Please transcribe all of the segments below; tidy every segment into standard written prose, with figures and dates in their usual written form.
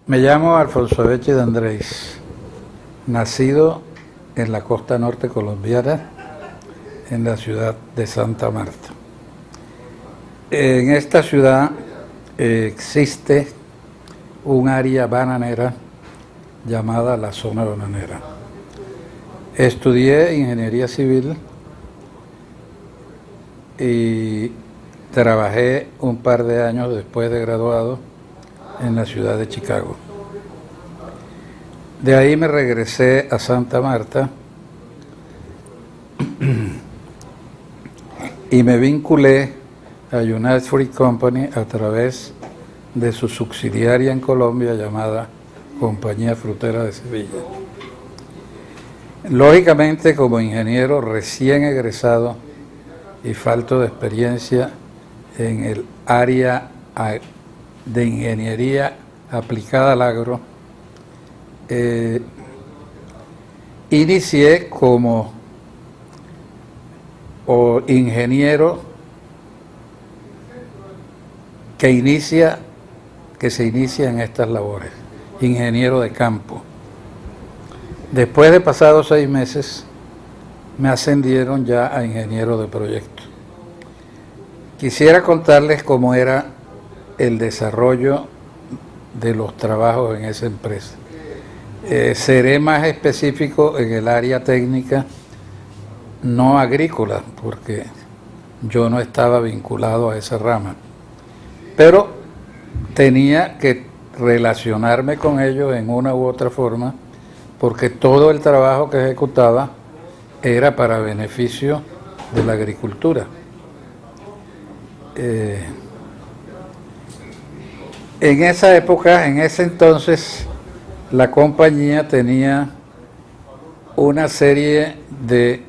Me llamo Alfonso Becci de Andrés, nacido en la costa norte colombiana, en la ciudad de Santa Marta. En esta ciudad existe un área bananera llamada la zona bananera. Estudié ingeniería civil y trabajé un par de años después de graduado en la ciudad de Chicago. De ahí me regresé a Santa Marta y me vinculé a United Fruit Company a través de su subsidiaria en Colombia llamada Compañía Frutera de Sevilla. Lógicamente, como ingeniero recién egresado y falto de experiencia en el área de ingeniería aplicada al agro, inicié como ingeniero que se inicia en estas labores, ingeniero de campo. Después de pasados 6 meses, me ascendieron ya a ingeniero de proyecto. Quisiera contarles cómo era el desarrollo de los trabajos en esa empresa. Seré más específico en el área técnica, no agrícola, porque yo no estaba vinculado a esa rama, pero tenía que relacionarme con ellos en una u otra forma, porque todo el trabajo que ejecutaba era para beneficio de la agricultura. En esa época, en ese entonces, la compañía tenía una serie de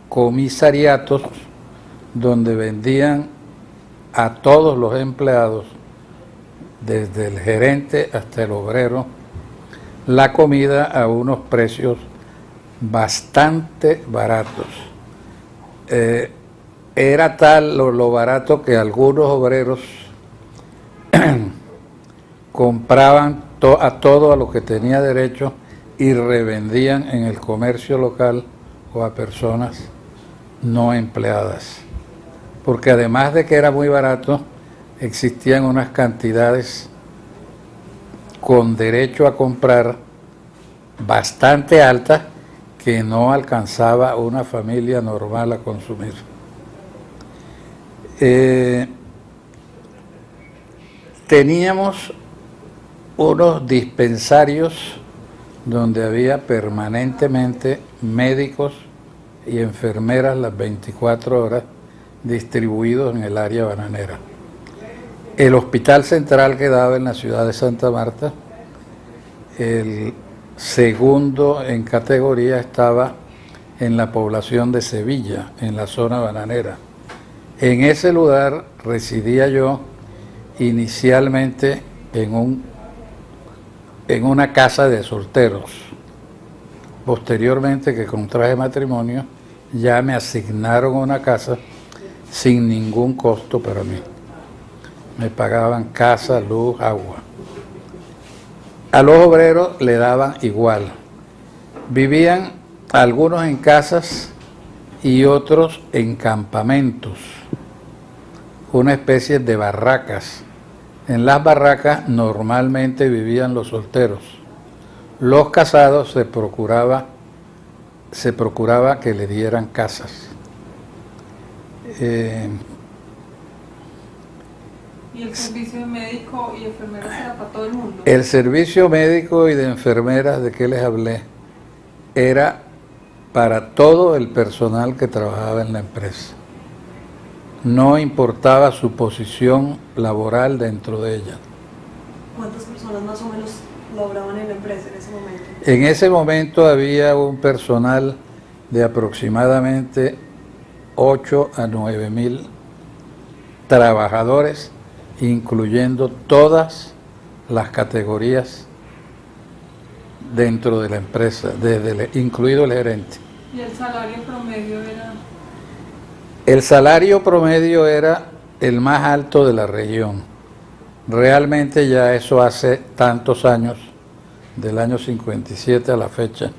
comisariatos donde vendían a todos los empleados, desde el gerente hasta el obrero, la comida a unos precios bastante baratos. Era tal lo barato que algunos obreros compraban a todo a lo que tenía derecho y revendían en el comercio local o a personas no empleadas. Porque además de que era muy barato, existían unas cantidades con derecho a comprar bastante altas que no alcanzaba una familia normal a consumir. Teníamos unos dispensarios donde había permanentemente médicos y enfermeras las 24 horas distribuidos en el área bananera. El hospital central quedaba en la ciudad de Santa Marta. El segundo en categoría estaba en la población de Sevilla, en la zona bananera. En ese lugar residía yo inicialmente en una casa de solteros. Posteriormente, que contraje matrimonio, ya me asignaron una casa sin ningún costo para mí. Me pagaban casa, luz, agua. A los obreros le daban igual. Vivían algunos en casas y otros en campamentos, una especie de barracas. En las barracas normalmente vivían los solteros. Los casados se procuraba que le dieran casas. ¿Y el servicio de médico y enfermeras era para todo el mundo? El servicio médico y de enfermeras de que les hablé era para todo el personal que trabajaba en la empresa. No importaba su posición laboral dentro de ella. ¿Cuántas personas más o menos laboraban en la empresa en ese momento? En ese momento había un personal de aproximadamente 8 a 9 mil trabajadores, incluyendo todas las categorías dentro de la empresa, incluido el gerente. ¿Y el salario promedio era? El salario promedio era el más alto de la región. Realmente ya eso hace tantos años del año 57 a la fecha,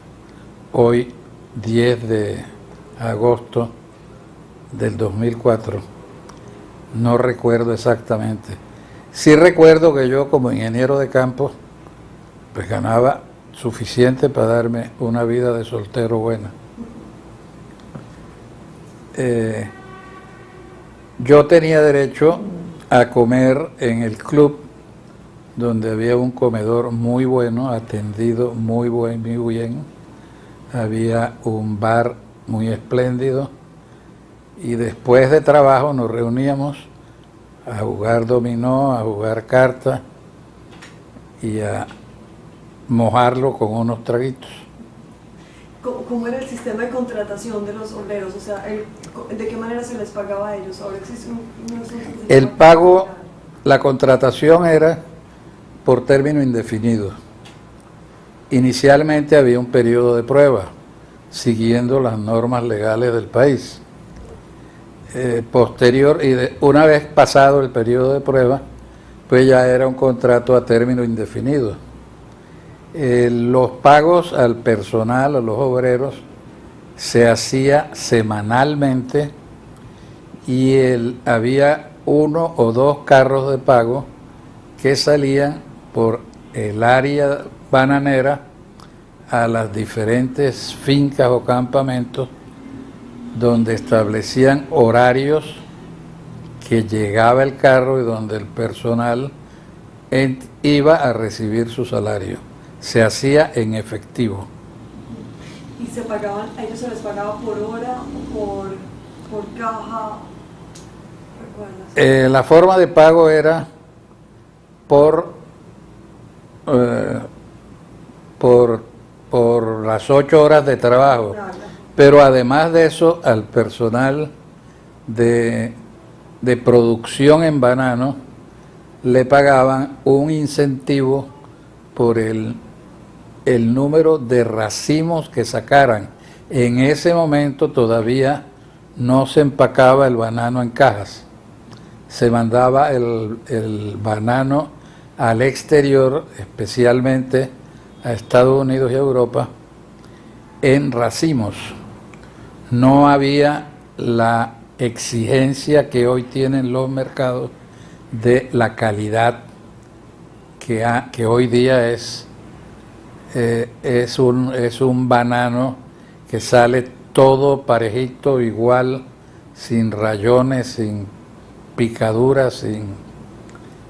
hoy 10 de agosto del 2004, no recuerdo exactamente. Sí recuerdo que yo como ingeniero de campo pues ganaba suficiente para darme una vida de soltero buena. Yo tenía derecho a comer en el club donde había un comedor muy bueno, atendido muy bien. Había un bar muy espléndido y después de trabajo nos reuníamos a jugar dominó, a jugar cartas y a mojarlo con unos traguitos. ¿Cómo era el sistema de contratación de los obreros? O sea, ¿de qué manera se les pagaba a ellos? Ahora existe El pago, la contratación era por término indefinido. Inicialmente había un periodo de prueba, siguiendo las normas legales del país. Una vez pasado el periodo de prueba, pues ya era un contrato a término indefinido. Los pagos al personal, a los obreros, se hacía semanalmente y había 1 o 2 carros de pago que salían por el área bananera a las diferentes fincas o campamentos donde establecían horarios que llegaba el carro y donde el personal iba a recibir su salario. Se hacía en efectivo. ¿Y a ellos se les pagaba por hora o por caja? ¿Recuerdas? La forma de pago era por las 8 horas de trabajo, pero además de eso al personal de producción en banano le pagaban un incentivo por el número de racimos que sacaran. En ese momento todavía no se empacaba el banano en cajas, se mandaba el banano al exterior, especialmente a Estados Unidos y a Europa, en racimos. No había la exigencia que hoy tienen los mercados de la calidad que hoy día es un banano que sale todo parejito, igual, sin rayones, sin picaduras,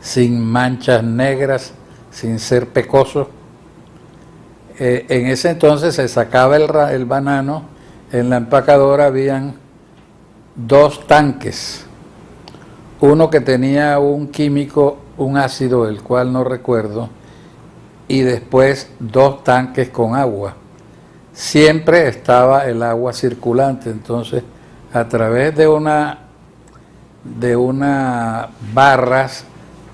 sin manchas negras, sin ser pecoso. En ese entonces se sacaba el banano, en la empacadora habían 2 tanques, uno que tenía un químico, un ácido, el cual no recuerdo, y después 2 tanques con agua. Siempre estaba el agua circulante, entonces a través de unas barras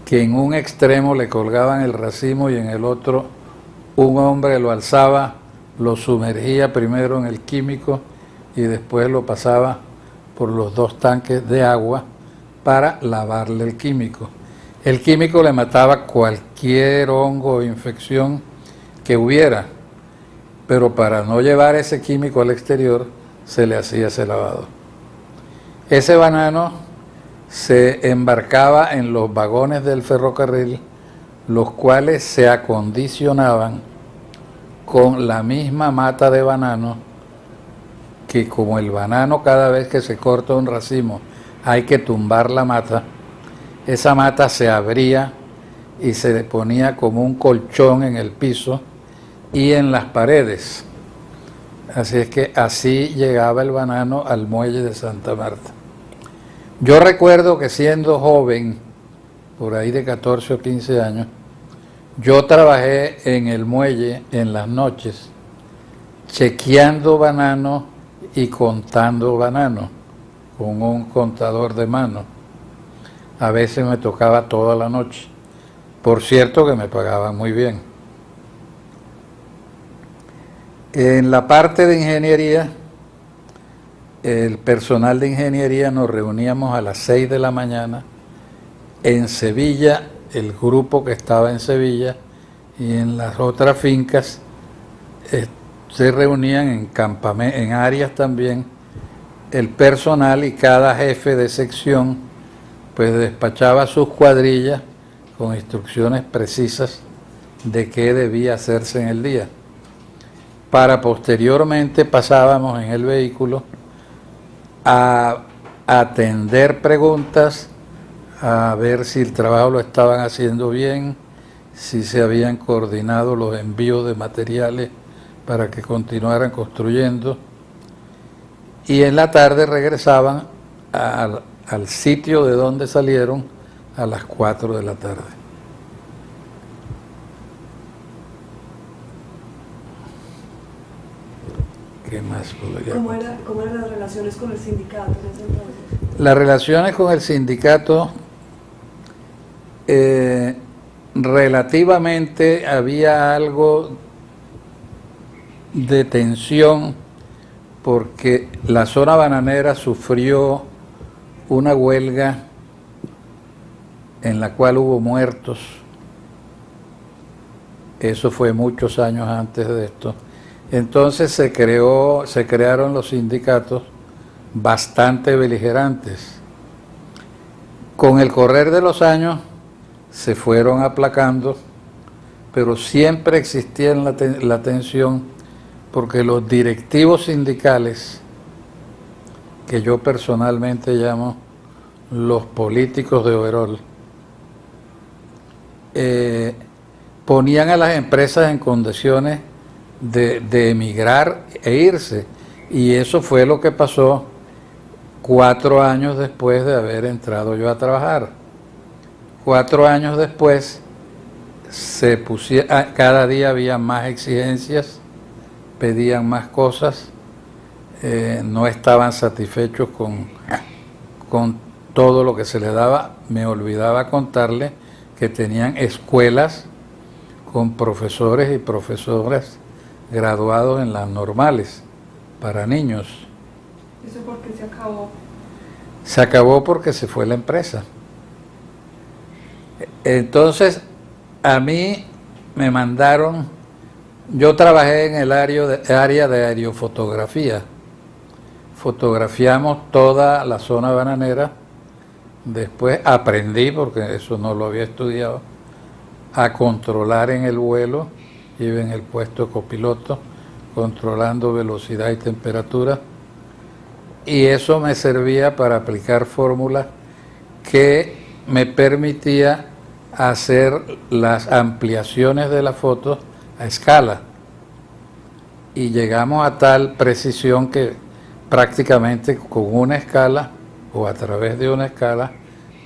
que en un extremo le colgaban el racimo y en el otro un hombre lo alzaba, lo sumergía primero en el químico y después lo pasaba por los 2 tanques de agua para lavarle el químico. El químico le mataba cualquier hongo o infección que hubiera, pero para no llevar ese químico al exterior se le hacía ese lavado. Ese banano se embarcaba en los vagones del ferrocarril, los cuales se acondicionaban con la misma mata de banano, que como el banano cada vez que se corta un racimo hay que tumbar la mata, esa mata se abría y se le ponía como un colchón en el piso y en las paredes. Así es que así llegaba el banano al muelle de Santa Marta. Yo recuerdo que siendo joven, por ahí de 14 o 15 años, yo trabajé en el muelle en las noches, chequeando banano y contando banano, con un contador de mano. A veces me tocaba toda la noche. Por cierto que me pagaban muy bien. En la parte de ingeniería, el personal de ingeniería nos reuníamos a las 6 de la mañana en Sevilla, el grupo que estaba en Sevilla, y en las otras fincas se reunían en áreas también el personal, y cada jefe de sección pues despachaba sus cuadrillas con instrucciones precisas de qué debía hacerse en el día. Para posteriormente pasábamos en el vehículo a atender preguntas, a ver si el trabajo lo estaban haciendo bien, si se habían coordinado los envíos de materiales para que continuaran construyendo, y en la tarde regresaban al sitio de donde salieron a las 4 de la tarde. ¿Qué más podría contar? ¿Cómo eran las relaciones con el sindicato en ese entonces? Las relaciones con el sindicato, relativamente había algo de tensión, porque la zona bananera sufrió una huelga en la cual hubo muertos. Eso fue muchos años antes de esto. Entonces se crearon los sindicatos bastante beligerantes. Con el correr de los años se fueron aplacando, pero siempre existía la tensión, porque los directivos sindicales, que yo personalmente llamo los políticos de overol, ponían a las empresas en condiciones de emigrar e irse, y eso fue lo que pasó 4 años después de haber entrado yo a trabajar. 4 años después cada día había más exigencias, pedían más cosas, no estaban satisfechos con todo lo que se les daba. Me olvidaba contarle que tenían escuelas con profesores y profesoras graduados en las normales para niños. ¿Eso por qué se acabó? Se acabó porque se fue la empresa. Entonces, a mí me mandaron, yo trabajé en el área de aerofotografía. Fotografiamos toda la zona bananera. Después aprendí, porque eso no lo había estudiado, a controlar en el vuelo. Iba en el puesto de copiloto, controlando velocidad y temperatura, y eso me servía para aplicar fórmulas que me permitía hacer las ampliaciones de la foto a escala, y llegamos a tal precisión que prácticamente con una escala o a través de una escala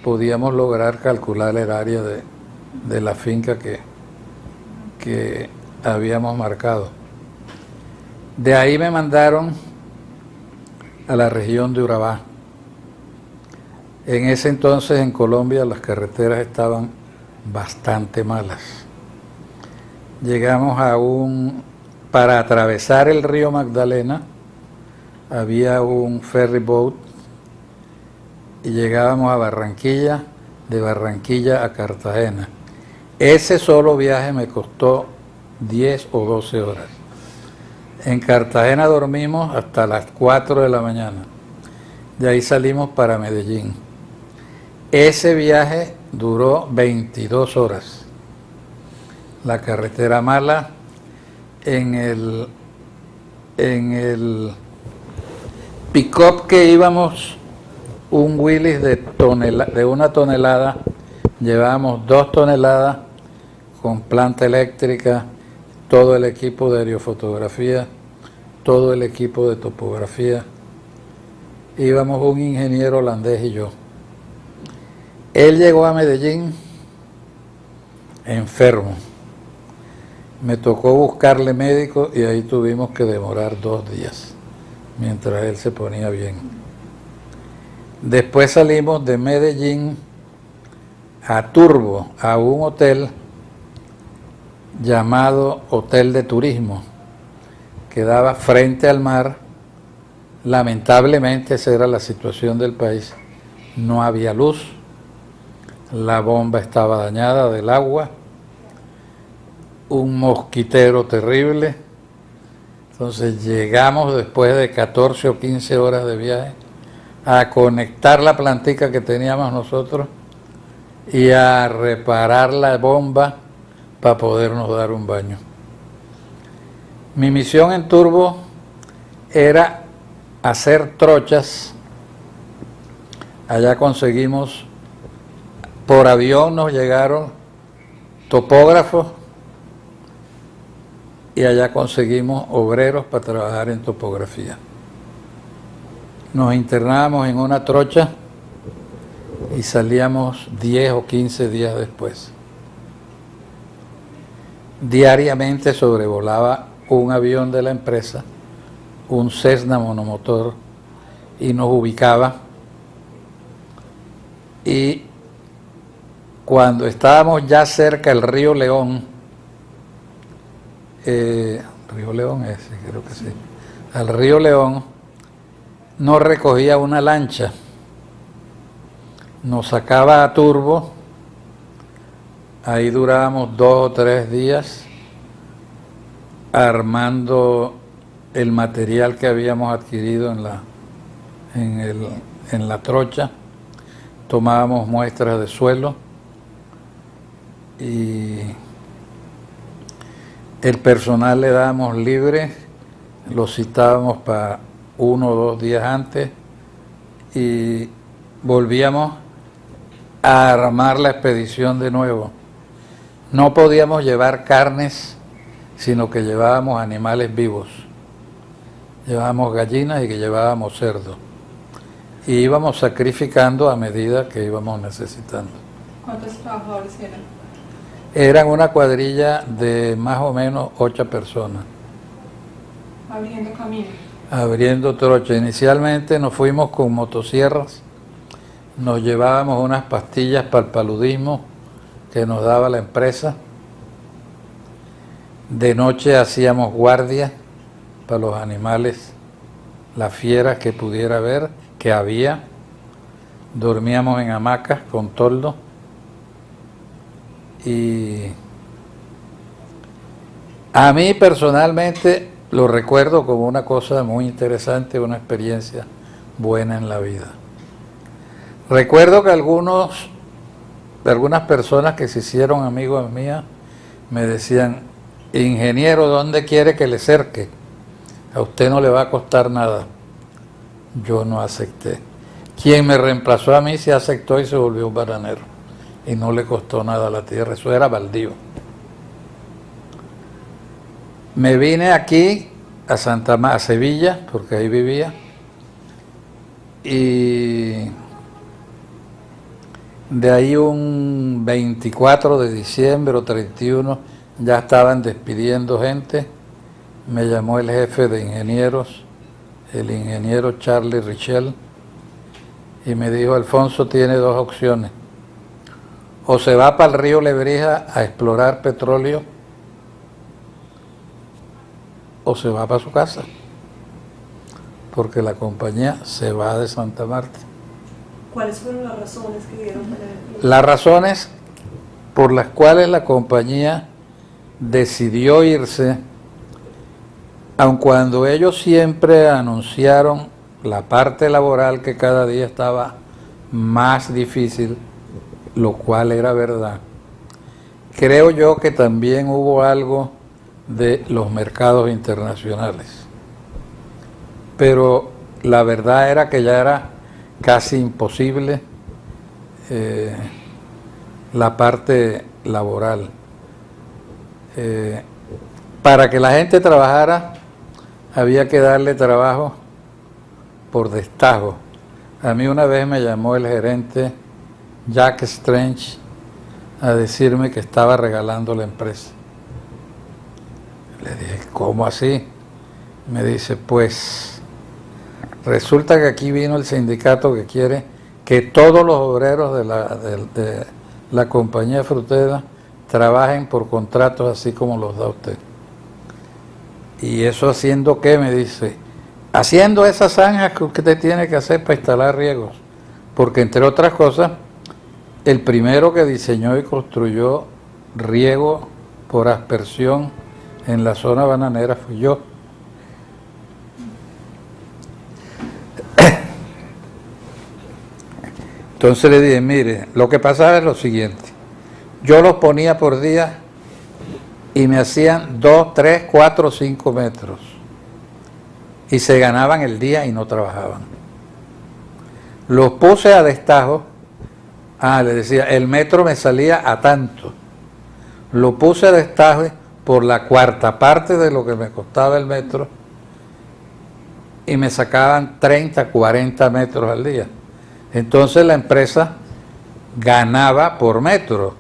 podíamos lograr calcular el área de la finca que habíamos marcado. De ahí me mandaron a la región de Urabá. En ese entonces en Colombia las carreteras estaban bastante malas. Llegamos para atravesar el río Magdalena, había un ferry boat, y llegábamos a Barranquilla, de Barranquilla a Cartagena. Ese solo viaje me costó 10 o 12 horas. En Cartagena dormimos hasta las 4 de la mañana. De ahí salimos para Medellín. Ese viaje duró 22 horas. La carretera mala, en el pick-up que íbamos, un Willys de 1 tonelada, llevábamos 2 toneladas con planta eléctrica, todo el equipo de aerofotografía, todo el equipo de topografía. Íbamos un ingeniero holandés y yo. Él llegó a Medellín enfermo. Me tocó buscarle médico y ahí tuvimos que demorar 2 días mientras él se ponía bien. Después salimos de Medellín a Turbo, a un hotel llamado Hotel de Turismo, que daba frente al mar. Lamentablemente esa era la situación del país. No había luz, la bomba estaba dañada del agua, un mosquitero terrible. Entonces llegamos después de 14 o 15 horas de viaje a conectar la plantica que teníamos nosotros y a reparar la bomba para podernos dar un baño. Mi misión en Turbo era hacer trochas. Allá conseguimos, por avión nos llegaron topógrafos y allá conseguimos obreros para trabajar en topografía. Nos internábamos en una trocha y salíamos 10 o 15 días después. Diariamente sobrevolaba un avión de la empresa, un Cessna monomotor, y nos ubicaba. Y cuando estábamos ya cerca del río León, Río León ese, creo que sí, al río León, nos recogía una lancha, nos sacaba a Turbo, ahí durábamos 2 o 3 días armando el material que habíamos adquirido en la trocha, tomábamos muestras de suelo y el personal le dábamos libre, lo citábamos para 1 o 2 días antes y volvíamos a armar la expedición de nuevo. No podíamos llevar carnes, sino que llevábamos animales vivos. Llevábamos gallinas y que llevábamos cerdos. Y íbamos sacrificando a medida que íbamos necesitando. ¿Cuántos trabajadores eran? Eran una cuadrilla de más o menos 8 personas. Abriendo camino. Abriendo trocha. Inicialmente nos fuimos con motosierras, nos llevábamos unas pastillas para el paludismo que nos daba la empresa. De noche hacíamos guardia para los animales, las fieras que pudiera haber, que había. Dormíamos en hamacas con toldo. Y a mí personalmente lo recuerdo como una cosa muy interesante, una experiencia buena en la vida. Recuerdo que algunas personas que se hicieron amigos mías me decían: ingeniero, ¿dónde quiere que le cerque? A usted no le va a costar nada. Yo no acepté. Quien me reemplazó a mí se aceptó y se volvió un bananero. Y no le costó nada a la tierra, eso era baldío. Me vine aquí a Sevilla, porque ahí vivía, y de ahí un 24 de diciembre o 31 ya estaban despidiendo gente. Me llamó el jefe de ingenieros, el ingeniero Charlie Richel, y me dijo: Alfonso tiene 2 opciones. O se va para el río Lebrija a explorar petróleo, o se va para su casa, porque la compañía se va de Santa Marta. ¿Cuáles fueron las razones que dieron para Las razones por las cuales la compañía decidió irse, aun cuando ellos siempre anunciaron la parte laboral que cada día estaba más difícil, lo cual era verdad. Creo yo que también hubo algo de los mercados internacionales, pero la verdad era que ya era casi imposible la parte laboral. Para que la gente trabajara había que darle trabajo por destajo. A mí una vez me llamó el gerente Jack Strange a decirme que estaba regalando la empresa. Le dije: ¿cómo así? Me dice: pues resulta que aquí vino el sindicato que quiere que todos los obreros de la compañía frutera trabajen por contratos así como los da usted. ¿Y eso haciendo qué? Me dice: haciendo esas zanjas que usted tiene que hacer para instalar riegos. Porque entre otras cosas, el primero que diseñó y construyó riego por aspersión en la zona bananera fui yo. Entonces le dije, mire, lo que pasaba es lo siguiente, yo los ponía por día y me hacían 2, 3, 4, 5 metros y se ganaban el día y no trabajaban. Los puse a destajo, le decía, el metro me salía a tanto, lo puse a destajo por la cuarta parte de lo que me costaba el metro y me sacaban 30, 40 metros al día. Entonces la empresa ganaba por metro.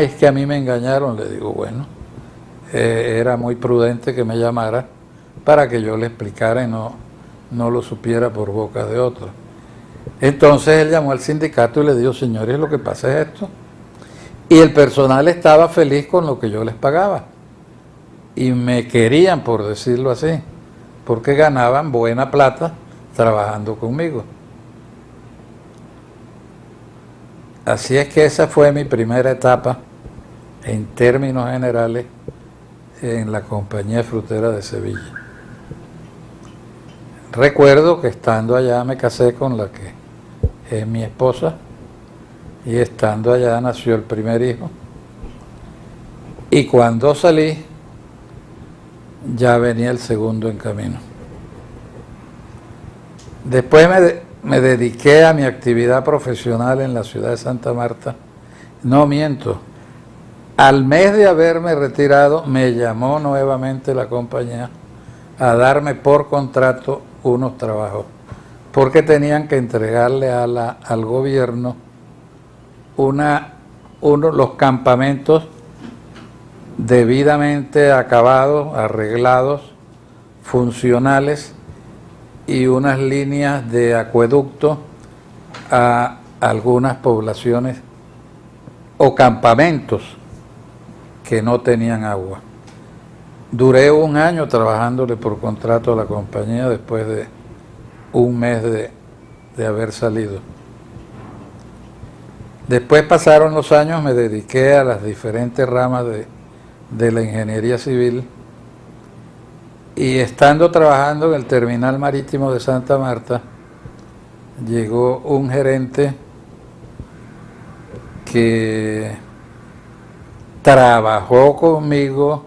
Es que a mí me engañaron, le digo, bueno, era muy prudente que me llamara para que yo le explicara y no lo supiera por boca de otro. Entonces él llamó al sindicato y le dijo, señores, lo que pasa es esto. Y el personal estaba feliz con lo que yo les pagaba. Y me querían, por decirlo así, porque ganaban buena plata trabajando conmigo. Así es que esa fue mi primera etapa, en términos generales, en la Compañía Frutera de Sevilla. Recuerdo que estando allá me casé con la que es mi esposa, y estando allá nació el primer hijo. Y cuando salí, ya venía el segundo en camino. Después me dediqué a mi actividad profesional en la ciudad de Santa Marta. No miento, al mes de haberme retirado me llamó nuevamente la compañía a darme por contrato unos trabajos, porque tenían que entregarle al gobierno los campamentos debidamente acabados, arreglados, funcionales, y unas líneas de acueducto a algunas poblaciones o campamentos que no tenían agua. Duré 1 año trabajándole por contrato a la compañía después de 1 mes de haber salido. Después pasaron los años, me dediqué a las diferentes ramas de la ingeniería civil. Y estando trabajando en el terminal marítimo de Santa Marta, llegó un gerente que trabajó conmigo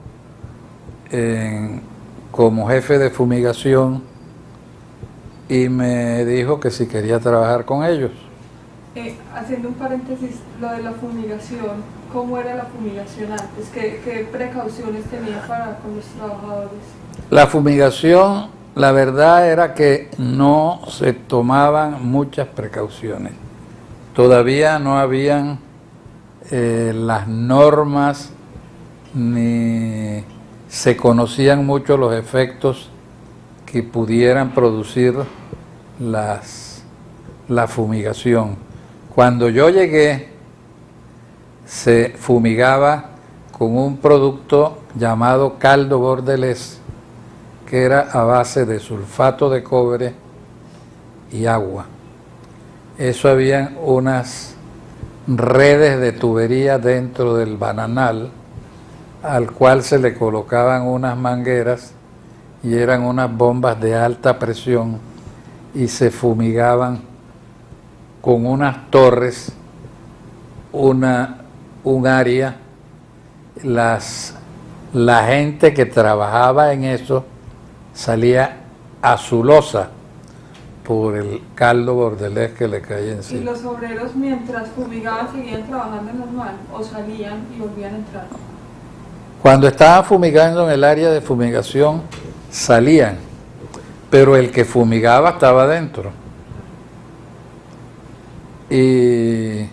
como jefe de fumigación y me dijo que si quería trabajar con ellos. Haciendo un paréntesis, lo de la fumigación, ¿cómo era la fumigación antes? ¿Qué precauciones tenía con los trabajadores? La fumigación, la verdad era que no se tomaban muchas precauciones. Todavía no habían las normas ni se conocían mucho los efectos que pudieran producir la fumigación. Cuando yo llegué, se fumigaba con un producto llamado caldo bordelés, que era a base de sulfato de cobre y agua. Eso habían unas redes de tubería dentro del bananal, al cual se le colocaban unas mangueras y eran unas bombas de alta presión y se fumigaban con unas torres, un área. La gente que trabajaba en eso salía azulosa por el caldo bordelés que le caía encima. ¿Y los obreros mientras fumigaban seguían trabajando normal o salían y volvían a entrar? Cuando estaban fumigando en el área de fumigación salían, pero el que fumigaba estaba adentro. Y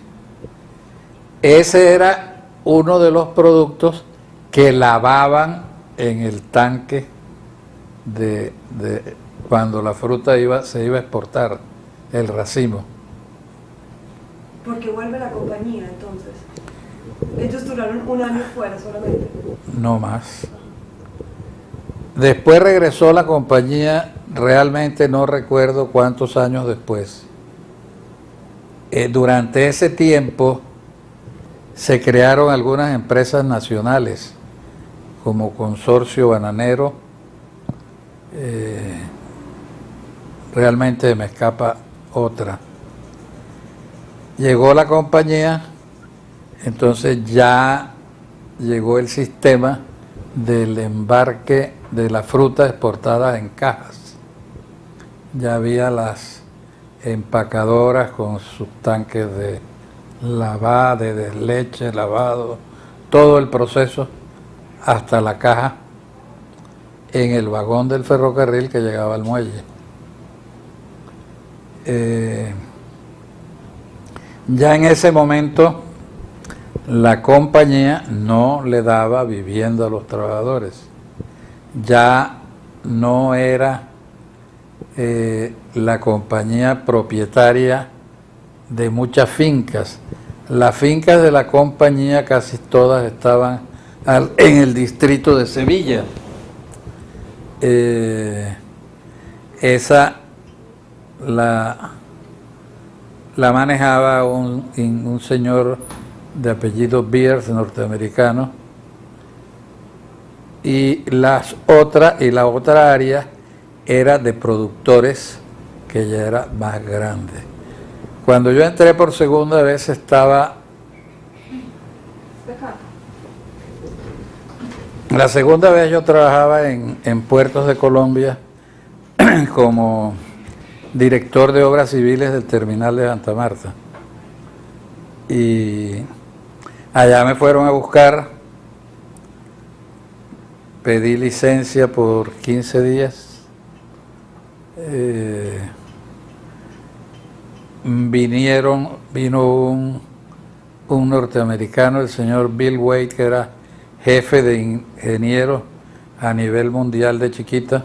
ese era uno de los productos que lavaban en el tanque de cuando la fruta se iba a exportar, el racimo. Porque vuelve la compañía entonces. Ellos duraron 1 año fuera solamente. No más. Después regresó la compañía, realmente no recuerdo cuántos años después. Durante ese tiempo se crearon algunas empresas nacionales, como Consorcio Bananero, realmente me escapa otra. Llegó la compañía, entonces ya llegó el sistema del embarque de la fruta exportada en cajas. Ya había las empacadoras con sus tanques de lavado, de leche, lavado, todo el proceso hasta la caja en el vagón del ferrocarril que llegaba al muelle. Ya en ese momento la compañía no le daba vivienda a los trabajadores. Ya no era la compañía propietaria de muchas fincas. Las fincas de la compañía casi todas estaban en el distrito de Sevilla. Esa la manejaba un señor de apellido Beers, norteamericano, y la otra área era de productores, que ya era más grande. Cuando yo entré por segunda vez estaba... La segunda vez yo trabajaba en Puertos de Colombia como director de obras civiles del terminal de Santa Marta. Y allá me fueron a buscar, pedí licencia por 15 días. Vino un norteamericano, el señor Bill Wade, que era jefe de ingenieros a nivel mundial de Chiquita.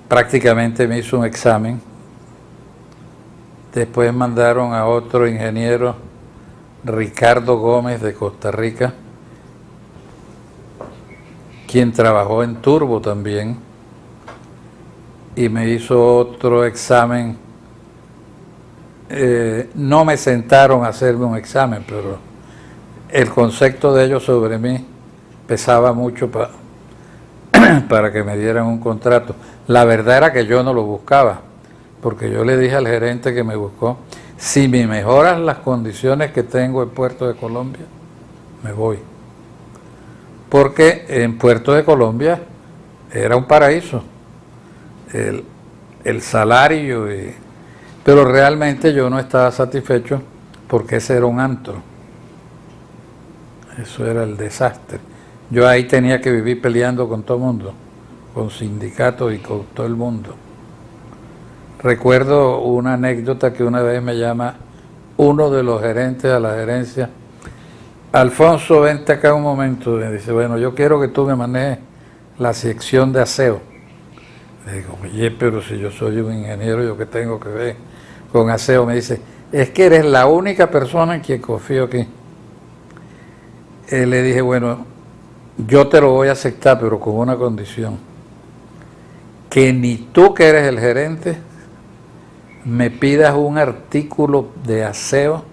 Prácticamente me hizo un examen. Después mandaron a otro ingeniero, Ricardo Gómez, de Costa Rica, quien trabajó en Turbo también, y me hizo otro examen. No me sentaron a hacerme un examen, pero el concepto de ellos sobre mí pesaba mucho para que me dieran un contrato. La verdad era que yo no lo buscaba, porque yo le dije al gerente que me buscó, si me mejoran las condiciones que tengo en Puerto de Colombia, me voy. Porque en Puerto de Colombia era un paraíso, el salario, pero realmente yo no estaba satisfecho porque ese era un antro. Eso era el desastre. Yo ahí tenía que vivir peleando con todo el mundo, con sindicatos y con todo el mundo. Recuerdo una anécdota que una vez me llama uno de los gerentes a la gerencia: Alfonso, vente acá un momento. Me dice, bueno, yo quiero que tú me manejes la sección de aseo. Le digo, oye, pero si yo soy un ingeniero, ¿yo qué tengo que ver con aseo? Me dice, es que eres la única persona en quien confío aquí. Le dije, bueno, yo te lo voy a aceptar, pero con una condición: que ni tú, que eres el gerente, me pidas un artículo de aseo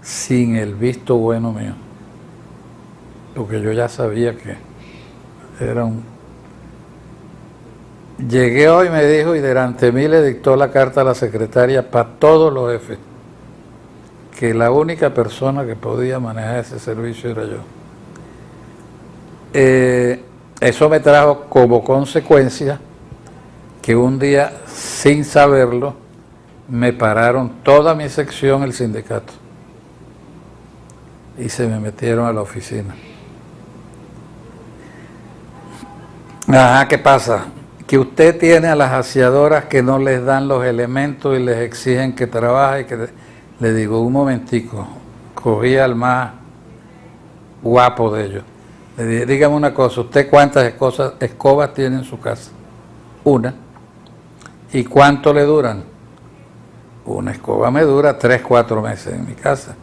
sin el visto bueno mío. Porque yo ya sabía que era un... Llegué hoy, me dijo, y delante de mí le dictó la carta a la secretaria para todos los jefes, que la única persona que podía manejar ese servicio era yo. Eso me trajo como consecuencia que un día, sin saberlo, me pararon toda mi sección, el sindicato, y se me metieron a la oficina. Ajá, ¿qué pasa? Que usted tiene a las aseadoras que no les dan los elementos y les exigen que trabaje. Le digo, un momentico, cogí al más guapo de ellos. Le dije, dígame una cosa, ¿usted cuántas escobas tiene en su casa? Una. ¿Y cuánto le duran? Una escoba me dura 3, 4 meses en mi casa.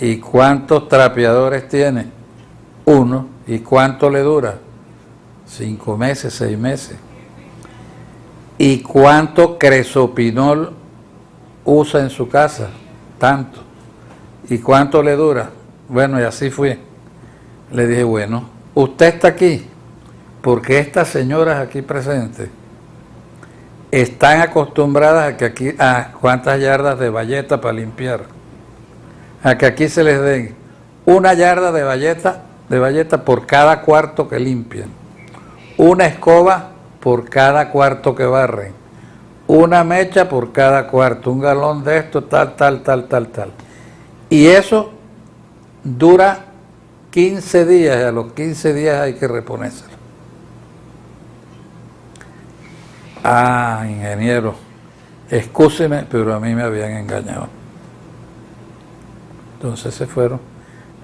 ¿Y cuántos trapeadores tiene? Uno. ¿Y cuánto le dura? 5 meses, 6 meses. ¿Y cuánto cresopinol usa en su casa? Tanto. ¿Y cuánto le dura? Bueno, y así fui. Le dije, bueno, usted está aquí porque estas señoras aquí presentes están acostumbradas a que aquí, a cuántas yardas de bayeta para limpiar, a que aquí se les den una yarda de bayeta por cada cuarto que limpien, una escoba por cada cuarto que barren, una mecha por cada cuarto, un galón de esto, tal. Y eso dura 15 días, y a los 15 días hay que reponérselo. Ah, ingeniero, excúseme, pero a mí me habían engañado. Entonces se fueron.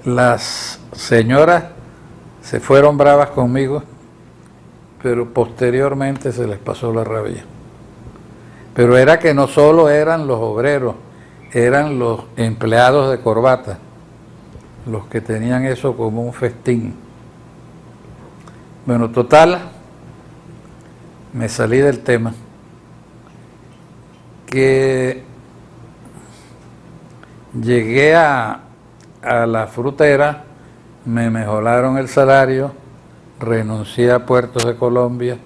Las señoras se fueron bravas conmigo, pero posteriormente se les pasó la rabia. Pero era que no solo eran los obreros, eran los empleados de corbata los que tenían eso como un festín. Bueno, total, me salí del tema, que llegué a la frutera, me mejoraron el salario, renuncié a Puertos de Colombia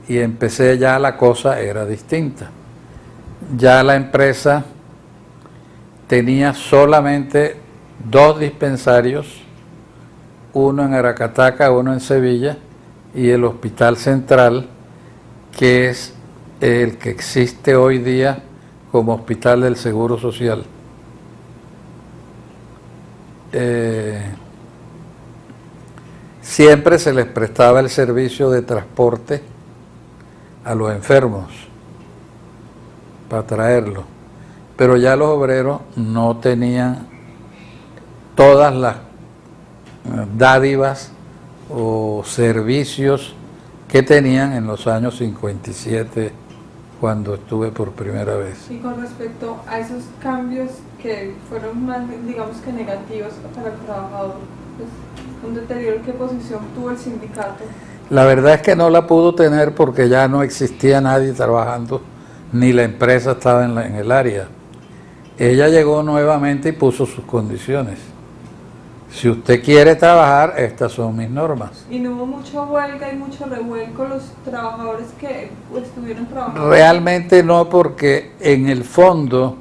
y empecé, ya la cosa era distinta. Ya la empresa tenía solamente 2 dispensarios, uno en Aracataca, uno en Sevilla, y el Hospital Central, que es el que existe hoy día como Hospital del Seguro Social. Siempre se les prestaba el servicio de transporte a los enfermos para traerlos, pero ya los obreros no tenían todas las dádivas o servicios que tenían en los años 57 cuando estuve por primera vez. Y con respecto a esos cambios que fueron más, digamos que negativos para el trabajador, pues, un deterioro, ¿qué posición tuvo el sindicato? La verdad es que no la pudo tener porque ya no existía nadie trabajando, ni la empresa estaba en el área. Ella llegó nuevamente y puso sus condiciones. Si usted quiere trabajar, estas son mis normas. ¿Y no hubo mucha huelga y mucho revuelco los trabajadores que estuvieron trabajando? Realmente no, porque en el fondo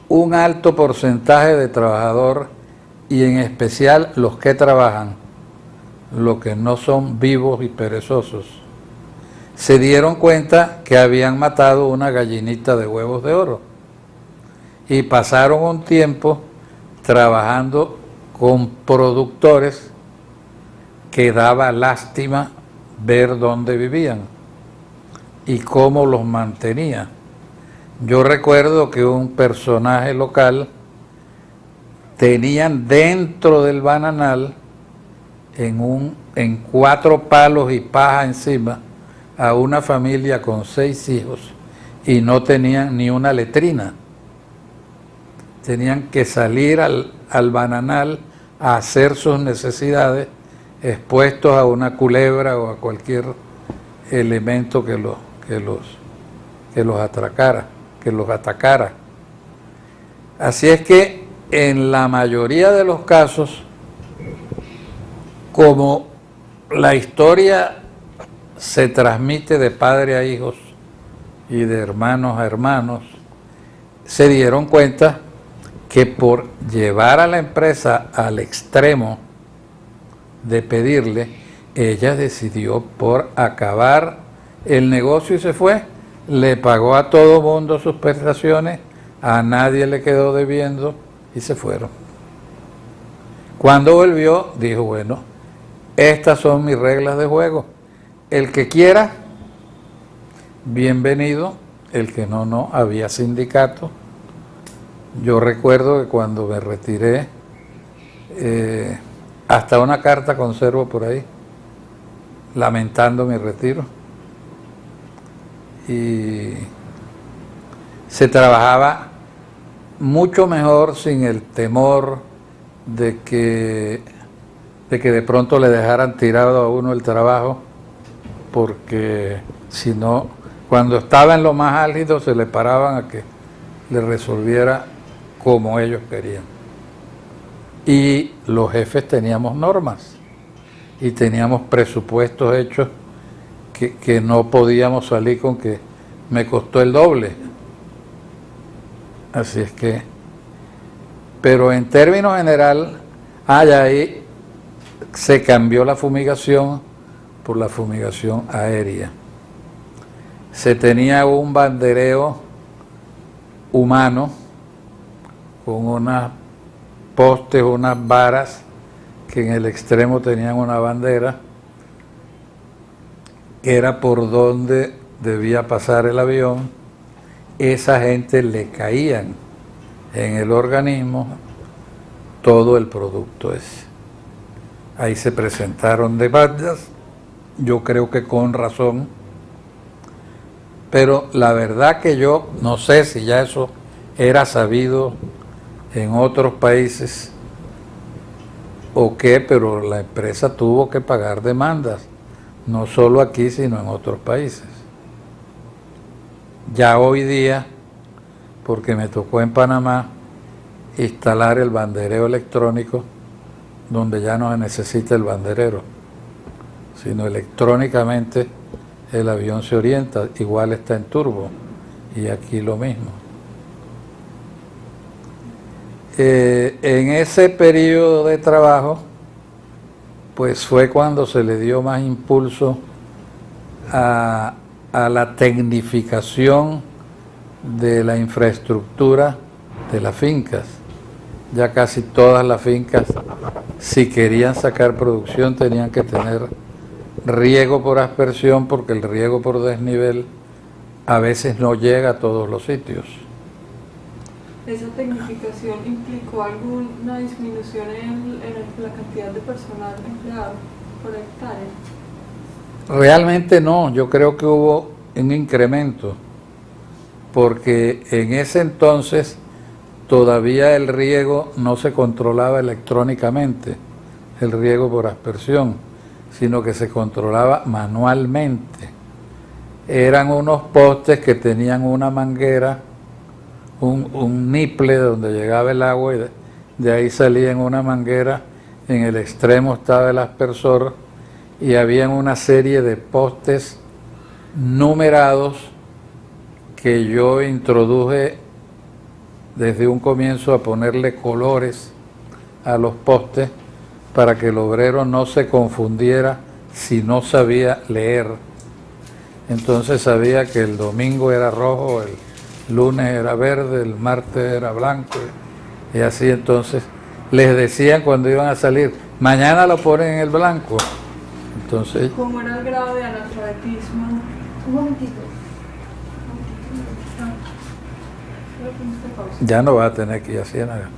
un alto porcentaje de trabajador, y en especial los que trabajan, los que no son vivos y perezosos, se dieron cuenta que habían matado una gallinita de huevos de oro y pasaron un tiempo trabajando con productores que daba lástima ver dónde vivían y cómo los mantenía. Yo recuerdo que un personaje local tenían dentro del bananal, en 4 palos y paja encima, a una familia con 6 hijos y no tenían ni una letrina. Tenían que salir al bananal a hacer sus necesidades, expuestos a una culebra o a cualquier elemento que los atacara. Así es que en la mayoría de los casos, como la historia se transmite de padre a hijos y de hermanos a hermanos, se dieron cuenta que por llevar a la empresa al extremo de pedirle, ella decidió por acabar el negocio y se fue. Le pagó a todo mundo sus prestaciones, a nadie le quedó debiendo y se fueron. Cuando volvió, dijo, bueno, estas son mis reglas de juego. El que quiera, bienvenido. El que no, no. Había sindicato. Yo recuerdo que cuando me retiré, hasta una carta conservo por ahí, lamentando mi retiro. Y se trabajaba mucho mejor sin el temor de que de pronto le dejaran tirado a uno el trabajo, porque si no, cuando estaba en lo más álgido se le paraban a que le resolviera como ellos querían. Y los jefes teníamos normas y teníamos presupuestos hechos que no podíamos salir con que me costó el doble. Así es que, pero en términos general, ahí se cambió la fumigación por la fumigación aérea. Se tenía un bandereo humano con unos postes, unas varas que en el extremo tenían una bandera, que era por donde debía pasar el avión. Esa gente le caían en el organismo todo el producto ese. Ahí se presentaron demandas, yo creo que con razón, pero la verdad que yo no sé si ya eso era sabido en otros países o qué, pero la empresa tuvo que pagar demandas, no solo aquí, sino en otros países. Ya hoy día, porque me tocó en Panamá instalar el bandereo electrónico, donde ya no se necesita el banderero, sino electrónicamente el avión se orienta, igual está en turbo, y aquí lo mismo. En ese periodo de trabajo, pues fue cuando se le dio más impulso a la tecnificación de la infraestructura de las fincas. Ya casi todas las fincas, si querían sacar producción, tenían que tener riego por aspersión, porque el riego por desnivel a veces no llega a todos los sitios. ¿Esa tecnificación implicó alguna disminución en la cantidad de personal empleado por hectárea? Realmente no, yo creo que hubo un incremento, porque en ese entonces todavía el riego no se controlaba electrónicamente, el riego por aspersión, sino que se controlaba manualmente. Eran unos postes que tenían una manguera, un niple donde llegaba el agua, y de ahí salía en una manguera, en el extremo estaba el aspersor, y había una serie de postes numerados que yo introduje desde un comienzo a ponerle colores a los postes para que el obrero no se confundiera si no sabía leer. Entonces sabía que el domingo era rojo, el lunes era verde, el martes era blanco, y así. Entonces les decían cuando iban a salir, mañana lo ponen en el blanco. Entonces, ¿Cómo era el grado de analfabetismo? Un momentito. ya no va a tener que ir a Ciénaga.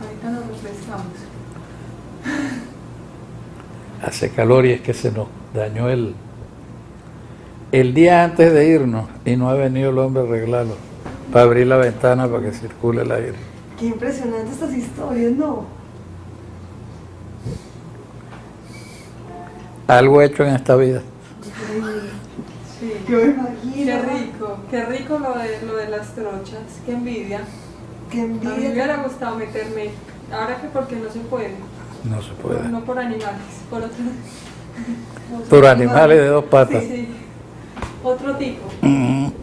Ahorita nos refrescamos. Hace calor y es que se nos dañó el día antes de irnos y no ha venido el hombre a arreglarlo, para abrir la ventana para que circule el aire. Qué impresionante estas historias, ¿no? Algo hecho en esta vida. Sí. Yo me imagino. Qué rico lo de las trochas, qué envidia. Qué A mí me envidia. hubiera gustado meterme, ahora que porque no se puede, No se puede. no por animales, por otro, Por animales de dos patas. sí, otro tipo. Ujú.